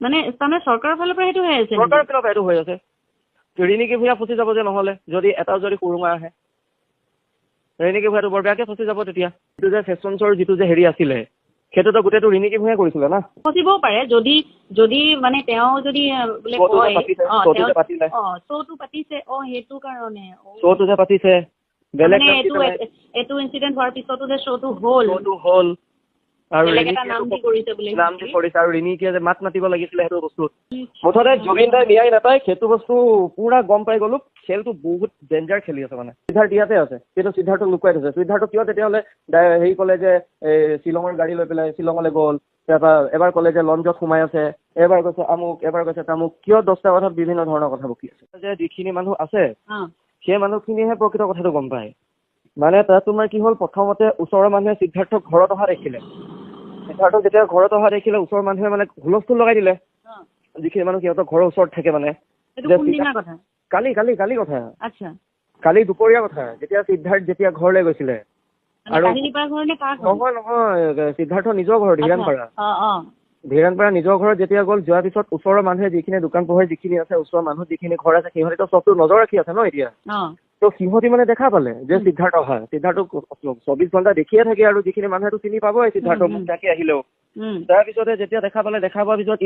মানে চৰকাৰৰ ফালৰ পৰা সেইটো হৈ আছে, চৰকাৰৰ ফালৰ পৰা এইটো হৈ আছে। ৰিণিকী ভূঞা ফচি যাব যে নহ'লে যদি এটা যদি সুৰুঙা আহে, ৰিণিকী ভূঞাটো বৰ বেয়াকে ফচি যাব তেতিয়া। যিটো যে ফেশ্বনছৰ যিটো যে হেৰি আছিলে সেইটোতো গোটেইটো ৰিণিকী ভূঞাই কৰিছিলে না। ফচিবও পাৰে যদি মানে তেওঁ যদি বোলে কয় শ্ব'টো পাতিছে সেইটো কাৰণে শ্ব'টো যে পাতিছে বেলেগ এইটো ইনচিডেণ্ট হোৱাৰ পিছতো যে শ্ব'টো হ'ল আৰু নাম দি কৰিছে আৰু ৰিণিকীয়ে যে মাত মাতিব লাগিছিলে সেইটো বস্তুত। মুঠতে জুবিন দাই ন্যায় নাপায় সেইটো বস্তু পুৰা গম পাই গ'লো। খেলটো বহুত ডেঞ্জাৰ খেলি আছে মানে। সিদ্ধাৰ্থ ইয়াতে আছে কিন্তু সিদ্ধাৰ্থক লুকুৱাই থৈছে। সিদ্ধাৰ্থ কিয় তেতিয়াহ'লে হেৰি ক'লে যে শ্বিলঙৰ গাড়ী লৈ পেলাই শ্বিলঙলৈ গ'ল, তাৰপৰা এবাৰ ক'লে যে লঞ্চত সোমাই আছে, এবাৰ কৈছে আমুক, এবাৰ কৈছে তামুক, কিয় 10টা কথাত বিভিন্ন ধৰণৰ কথা বকি আছে। যে যিখিনি মানুহ আছে সেই মানুহখিনিহে প্ৰকৃত কথাটো গম পায়। মানে তাত তোমাৰ কি হ'ল, প্ৰথমতে ওচৰৰ মানুহে সিদ্ধাৰ্থক ঘৰত অহা দেখিলে। সিদ্ধাৰ্থক যেতিয়া ঘৰত অহা দেখিলে ওচৰৰ মানুহে মানে হুলস্থুল লগাই দিলে। যিখিনি মানুহ সিহঁতৰ ঘৰৰ ওচৰত থাকে মানে। কালি কথা। আচ্ছা, কালি দুপৰীয়া কথা যেতিয়া সিদ্ধাৰ্থ যেতিয়া ঘৰলৈ গৈছিলে। আৰু নহয় সিদ্ধাৰ্থ নিজৰ ঘৰ ধীৰাণপাৰা নিজৰ ঘৰত যেতিয়া গ'ল, যোৱাৰ পিছত ওচৰৰ মানুহে যিখিনি দোকান পোহাৰ যিখিনি আছে, ওচৰৰ মানুহ যিখিনি ঘৰ আছে সিহঁতিতো চবটো নজৰ ৰাখি আছে ন এতিয়া। তো সিহঁতি মানে দেখা পালে যে সিদ্ধাৰ্থ অহা, সিদ্ধাৰ্থক 24 ঘণ্টা দেখিয়ে থাকে আৰু যিখিনি মানুহেতো চিনি পাবই সিদ্ধাৰ্থ মুখ ঢাকি আহিলেও। তাৰপিছতে যেতিয়া দেখা পোৱাৰ পিছত